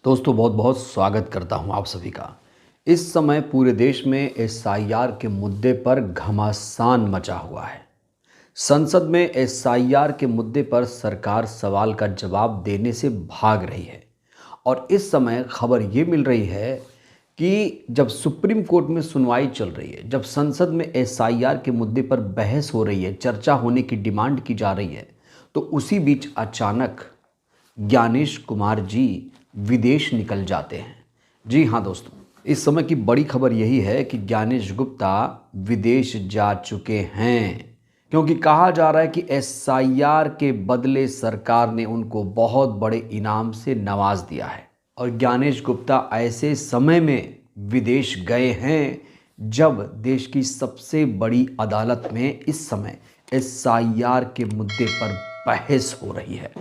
दोस्तों बहुत बहुत स्वागत करता हूं आप सभी का। इस समय पूरे देश में एसआईआर के मुद्दे पर घमासान मचा हुआ है। संसद में एसआईआर के मुद्दे पर सरकार सवाल का जवाब देने से भाग रही है और इस समय खबर ये मिल रही है कि जब सुप्रीम कोर्ट में सुनवाई चल रही है, जब संसद में एसआईआर के मुद्दे पर बहस हो रही है, चर्चा होने की डिमांड की जा रही है, तो उसी बीच अचानक ज्ञानेश कुमार जी विदेश निकल जाते हैं। जी हाँ दोस्तों, इस समय की बड़ी खबर यही है कि ज्ञानेश गुप्ता विदेश जा चुके हैं, क्योंकि कहा जा रहा है कि एसआईआर के बदले सरकार ने उनको बहुत बड़े इनाम से नवाज दिया है। और ज्ञानेश गुप्ता ऐसे समय में विदेश गए हैं जब देश की सबसे बड़ी अदालत में इस समय एसआईआर के मुद्दे पर बहस हो रही है।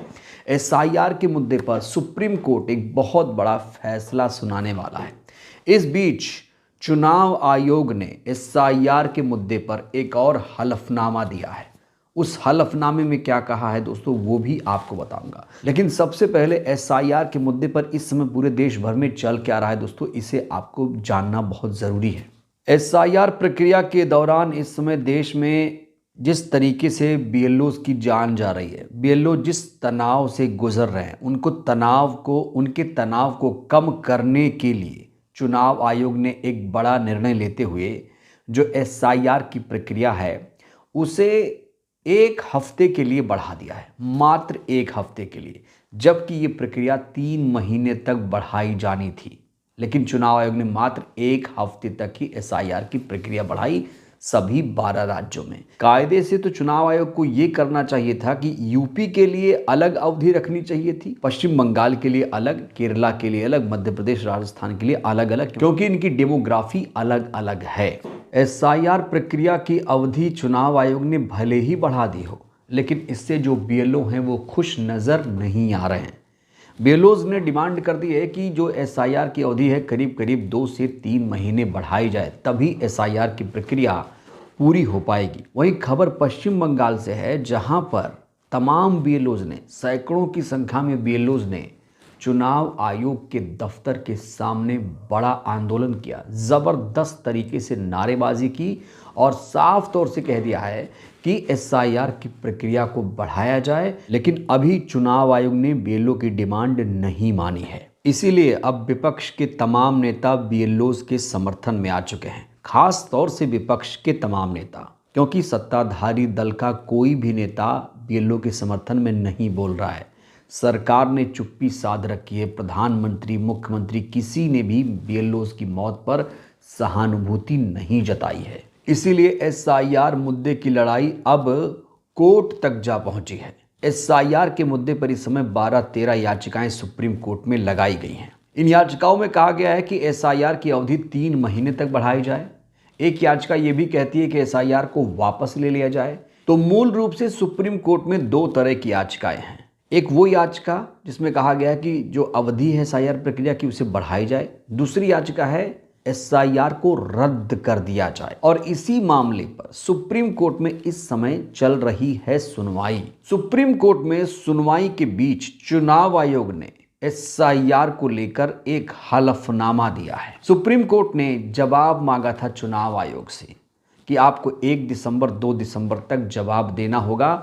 एसआईआर के मुद्दे पर सुप्रीम कोर्ट एक बहुत बड़ा फैसला सुनाने वाला है। इस बीच चुनाव आयोग ने एसआईआर के मुद्दे पर एक और हलफनामा दिया है। उस हलफनामे में क्या कहा है दोस्तों, वो भी आपको बताऊंगा। लेकिन सबसे पहले एसआईआर के मुद्दे पर इस समय पूरे देश भर में चल क्या रहा है दोस्तों, इसे आपको जानना बहुत ज़रूरी है। एसआईआर प्रक्रिया के दौरान इस समय देश में जिस तरीके से बीएलओज़ की जान जा रही है, बीएलओ जिस तनाव से गुजर रहे हैं, उनके तनाव को कम करने के लिए चुनाव आयोग ने एक बड़ा निर्णय लेते हुए जो एसआईआर की प्रक्रिया है उसे 1 हफ्ते के लिए बढ़ा दिया है, मात्र 1 हफ्ते के लिए, जबकि ये प्रक्रिया 3 महीने तक बढ़ाई जानी थी। लेकिन चुनाव आयोग ने मात्र 1 हफ्ते तक ही एसआईआर की प्रक्रिया बढ़ाई, सभी 12 राज्यों में। कायदे से तो चुनाव आयोग को ये करना चाहिए था कि यूपी के लिए अलग अवधि रखनी चाहिए थी, पश्चिम बंगाल के लिए अलग, केरला के लिए अलग, मध्य प्रदेश राजस्थान के लिए अलग अलग, क्योंकि इनकी डेमोग्राफी अलग अलग है। एसआईआर प्रक्रिया की अवधि चुनाव आयोग ने भले ही बढ़ा दी हो, लेकिन इससे जो बीएलओ हैं वो खुश नज़र नहीं आ रहे हैं। बीएलओज़ ने डिमांड कर दी है कि जो एसआईआर की अवधि है करीब करीब 2 से 3 महीने बढ़ाई जाए, तभी एसआईआर की प्रक्रिया पूरी हो पाएगी। वहीं खबर पश्चिम बंगाल से है, जहां पर तमाम बीएलओज़ ने, सैकड़ों की संख्या में बीएलओज़ ने चुनाव आयोग के दफ्तर के सामने बड़ा आंदोलन किया, ज़बरदस्त तरीके से नारेबाजी की और साफ तौर से कह दिया है कि एसआईआर की प्रक्रिया को बढ़ाया जाए। लेकिन अभी चुनाव आयोग ने बीएलओ की डिमांड नहीं मानी है, इसीलिए अब विपक्ष के तमाम नेता बीएलओज़ के समर्थन में आ चुके हैं, खास तौर से विपक्ष के तमाम नेता, क्योंकि सत्ताधारी दल का कोई भी नेता बीएलओ के समर्थन में नहीं बोल रहा है। सरकार ने चुप्पी साध रखी है। प्रधानमंत्री, मुख्यमंत्री, किसी ने भी बीएलओज़ की मौत पर सहानुभूति नहीं जताई है। इसीलिए एसआईआर मुद्दे की लड़ाई अब कोर्ट तक जा पहुंची है। एसआईआर के मुद्दे पर इस समय 12-13 याचिकाएं सुप्रीम कोर्ट में लगाई गई हैं। इन याचिकाओं में कहा गया है कि एसआईआर की अवधि 3 महीने तक बढ़ाई जाए। एक याचिका ये भी कहती है कि एसआईआर को वापस ले लिया जाए। तो मूल रूप से सुप्रीम कोर्ट में 2 तरह की याचिकाएं हैं। एक वो याचिका जिसमें कहा गया है कि जो अवधि है एसआईआर प्रक्रिया की उसे बढ़ाई जाए। दूसरी याचिका है एसआईआर को रद्द कर दिया जाए। और इसी मामले पर सुप्रीम कोर्ट में इस समय चल रही है सुनवाई। सुप्रीम कोर्ट में सुनवाई के बीच चुनाव आयोग ने एसआईआर को लेकर एक हलफनामा दिया है। सुप्रीम कोर्ट ने जवाब मांगा था चुनाव आयोग से कि आपको 1 दिसंबर 2 दिसंबर तक जवाब देना होगा,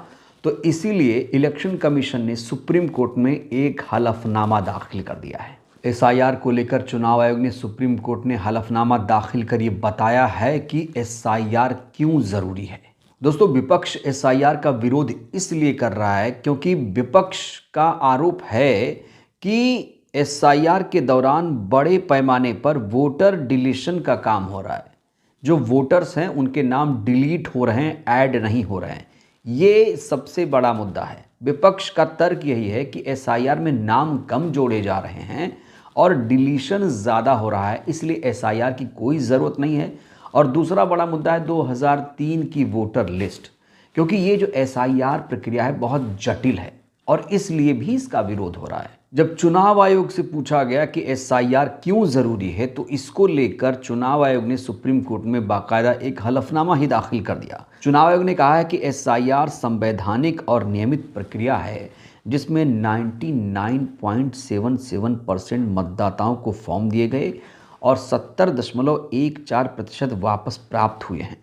तो इसीलिए इलेक्शन कमीशन ने सुप्रीम कोर्ट में एक हलफनामा दाखिल कर दिया है। एसआईआर को लेकर चुनाव आयोग ने सुप्रीम कोर्ट ने हलफनामा दाखिल कर ये बताया है कि एसआईआर क्यों ज़रूरी है। दोस्तों, विपक्ष एसआईआर का विरोध इसलिए कर रहा है क्योंकि विपक्ष का आरोप है कि एसआईआर के दौरान बड़े पैमाने पर वोटर डिलीशन का काम हो रहा है। जो वोटर्स हैं उनके नाम डिलीट हो रहे हैं, ऐड नहीं हो रहे हैं। ये सबसे बड़ा मुद्दा है। विपक्ष का तर्क यही है कि एसआईआर में नाम कम जोड़े जा रहे हैं और डिलीशन ज़्यादा हो रहा है, इसलिए एसआईआर की कोई ज़रूरत नहीं है। और दूसरा बड़ा मुद्दा है 2003 की वोटर लिस्ट, क्योंकि ये जो एसआईआर प्रक्रिया है बहुत जटिल है और इसलिए भी इसका विरोध हो रहा है। जब चुनाव आयोग से पूछा गया कि एसआईआर क्यों ज़रूरी है, तो इसको लेकर चुनाव आयोग ने सुप्रीम कोर्ट में बाकायदा एक हलफनामा ही दाखिल कर दिया। चुनाव आयोग ने कहा है कि एसआईआर संवैधानिक और नियमित प्रक्रिया है जिसमें 99.77% मतदाताओं को फॉर्म दिए गए और 70.14% वापस प्राप्त हुए हैं।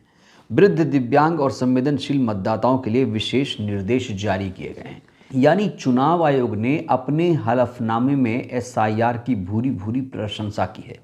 वृद्ध, दिव्यांग और संवेदनशील मतदाताओं के लिए विशेष निर्देश जारी किए गए हैं। यानी चुनाव आयोग ने अपने हलफनामे में एसआईआर की भूरी भूरी प्रशंसा की है।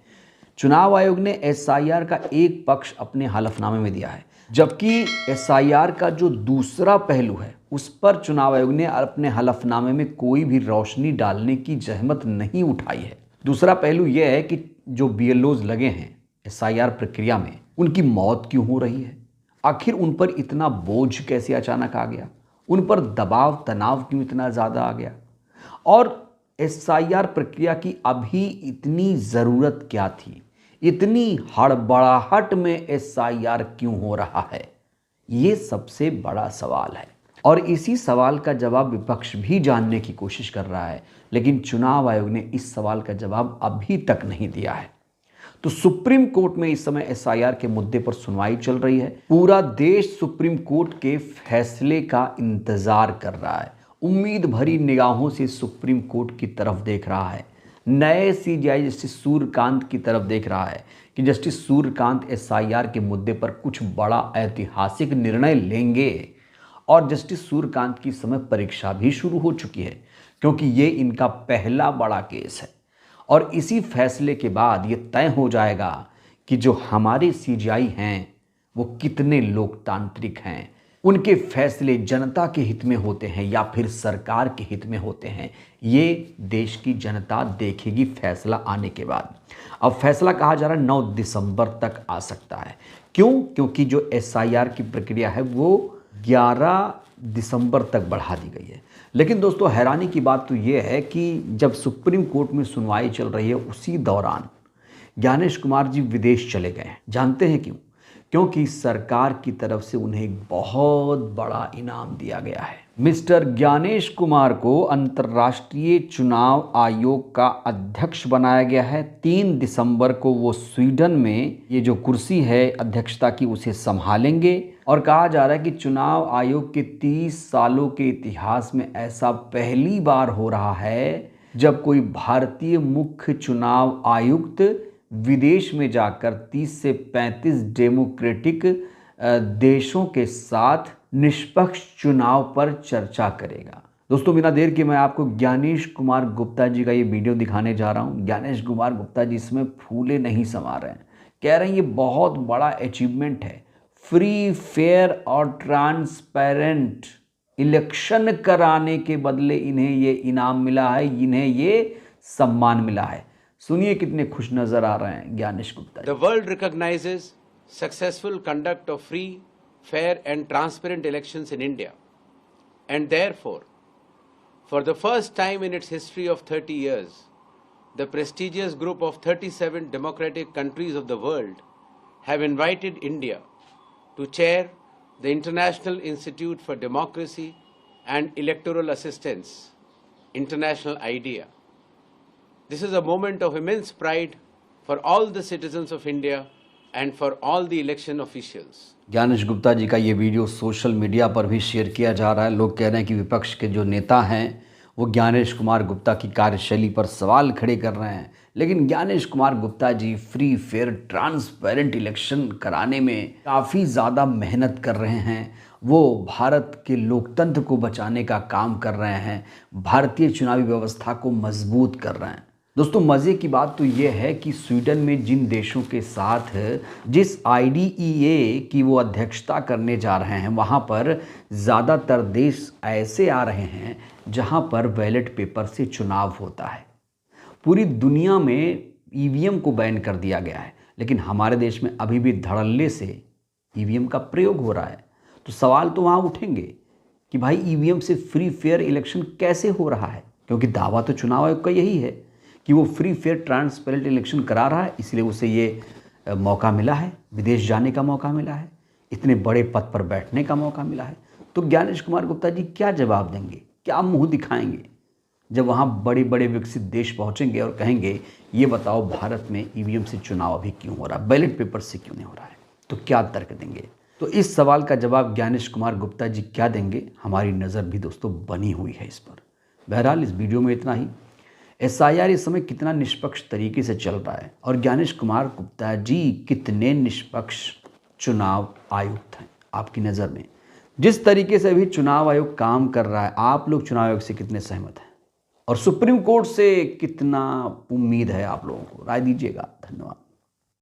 चुनाव आयोग ने एसआईआर का एक पक्ष अपने हलफनामे में दिया है, जबकि एसआईआर का जो दूसरा पहलू है उस पर चुनाव आयोग ने अपने हलफनामे में कोई भी रोशनी डालने की जहमत नहीं उठाई है। दूसरा पहलू यह है कि जो बीएलओज लगे हैं एसआईआर प्रक्रिया में, उनकी मौत क्यों हो रही है? आखिर उन पर इतना बोझ कैसे अचानक आ गया? उन पर दबाव, तनाव क्यों इतना ज़्यादा आ गया? और एसआईआर प्रक्रिया की अभी इतनी ज़रूरत क्या थी? इतनी हड़बड़ाहट में एसआईआर क्यों हो रहा है? ये सबसे बड़ा सवाल है और इसी सवाल का जवाब विपक्ष भी जानने की कोशिश कर रहा है, लेकिन चुनाव आयोग ने इस सवाल का जवाब अभी तक नहीं दिया है। तो सुप्रीम कोर्ट में इस समय एसआईआर के मुद्दे पर सुनवाई चल रही है। पूरा देश सुप्रीम कोर्ट के फैसले का इंतजार कर रहा है, उम्मीद भरी निगाहों से सुप्रीम कोर्ट की तरफ देख रहा है, नए सीजेआई जस्टिस सूर्यकांत की तरफ देख रहा है कि जस्टिस सूर्यकांत एसआईआर के मुद्दे पर कुछ बड़ा ऐतिहासिक निर्णय लेंगे। और जस्टिस सूर्यकांत की समय परीक्षा भी शुरू हो चुकी है, क्योंकि ये इनका पहला बड़ा केस है और इसी फैसले के बाद ये तय हो जाएगा कि जो हमारे सीजेआई हैं वो कितने लोकतांत्रिक हैं, उनके फैसले जनता के हित में होते हैं या फिर सरकार के हित में होते हैं। ये देश की जनता देखेगी फैसला आने के बाद। अब फैसला कहा जा रहा है 9 दिसंबर तक आ सकता है। क्यों? क्योंकि जो एसआईआर की प्रक्रिया है वो 11 दिसंबर तक बढ़ा दी गई है। लेकिन दोस्तों, हैरानी की बात तो ये है कि जब सुप्रीम कोर्ट में सुनवाई चल रही है उसी दौरान ज्ञानेश कुमार जी विदेश चले गए हैं। जानते हैं क्यों? क्योंकि सरकार की तरफ से उन्हें एक बहुत बड़ा इनाम दिया गया है। मिस्टर ज्ञानेश कुमार को अंतर्राष्ट्रीय चुनाव आयोग का अध्यक्ष बनाया गया है। 3 दिसंबर को वो स्वीडन में ये जो कुर्सी है अध्यक्षता की उसे संभालेंगे और कहा जा रहा है कि चुनाव आयोग के 30 सालों के इतिहास में ऐसा पहली बार हो रहा है जब कोई भारतीय मुख्य चुनाव आयुक्त विदेश में जाकर 30 से 35 डेमोक्रेटिक देशों के साथ निष्पक्ष चुनाव पर चर्चा करेगा। दोस्तों, बिना देर के मैं आपको ज्ञानेश कुमार गुप्ता जी का ये वीडियो दिखाने जा रहा हूँ। ज्ञानेश कुमार गुप्ता जी इसमें फूले नहीं समा रहे हैं, कह रहे हैं ये बहुत बड़ा अचीवमेंट है। फ्री, फेयर और ट्रांसपेरेंट इलेक्शन कराने के बदले इन्हें ये इनाम मिला है, इन्हें ये सम्मान मिला है। सुनिए कितने खुश नजर आ रहे हैं Gyanesh Gupta. The world recognizes successful conduct of free, fair and transparent elections in India, and therefore, for the first time in its history of 30 years, the prestigious group of 37 democratic countries of the world have invited India to chair the International Institute for Democracy and Electoral Assistance, International IDEA. This is a moment of immense pride for all the citizens of India and for all the election officials. Gyanesh Gupta ji का ये video social media पर भी share किया जा रहा है। लोग कह रहे हैं कि विपक्ष के जो नेता हैं वो ज्ञानेश कुमार गुप्ता की कार्यशैली पर सवाल खड़े कर रहे हैं, लेकिन Gyanesh Kumar Gupta ji free, fair, transparent election कराने में काफ़ी ज़्यादा मेहनत कर रहे हैं। वो भारत के लोकतंत्र को बचाने का काम कर रहे हैं, भारतीय चुनावी व्यवस्था को मजबूत कर रहे हैं। दोस्तों, मज़े की बात तो ये है कि स्वीडन में जिन देशों के साथ जिस आईडीईए की वो अध्यक्षता करने जा रहे हैं, वहाँ पर ज़्यादातर देश ऐसे आ रहे हैं जहाँ पर बैलेट पेपर से चुनाव होता है। पूरी दुनिया में ईवीएम को बैन कर दिया गया है, लेकिन हमारे देश में अभी भी धड़ल्ले से ईवीएम का प्रयोग हो रहा है। तो सवाल तो वहाँ उठेंगे कि भाई ईवीएम से फ्री फेयर इलेक्शन कैसे हो रहा है, क्योंकि दावा तो चुनाव आयोग का यही है कि वो फ्री फेयर ट्रांसपेरेंट इलेक्शन करा रहा है, इसलिए उसे ये मौका मिला है, विदेश जाने का मौका मिला है, इतने बड़े पद पर बैठने का मौका मिला है। तो ज्ञानेश कुमार गुप्ता जी क्या जवाब देंगे, क्या मुंह दिखाएंगे जब वहाँ बड़े बड़े विकसित देश पहुँचेंगे और कहेंगे ये बताओ भारत में ईवीएम से चुनाव अभी क्यों हो रहा है, बैलेट पेपर से क्यों नहीं हो रहा है? तो क्या तर्क देंगे? तो इस सवाल का जवाब ज्ञानेश कुमार गुप्ता जी क्या देंगे, हमारी नज़र भी दोस्तों बनी हुई है इस पर। बहरहाल इस वीडियो में इतना ही। एसआईआर इस समय कितना निष्पक्ष तरीके से चल रहा है और ज्ञानेश कुमार गुप्ता जी कितने निष्पक्ष चुनाव आयुक्त हैं आपकी नज़र में? जिस तरीके से अभी चुनाव आयोग काम कर रहा है, आप लोग चुनाव आयोग से कितने सहमत हैं और सुप्रीम कोर्ट से कितना उम्मीद है आप लोगों को? राय दीजिएगा। धन्यवाद।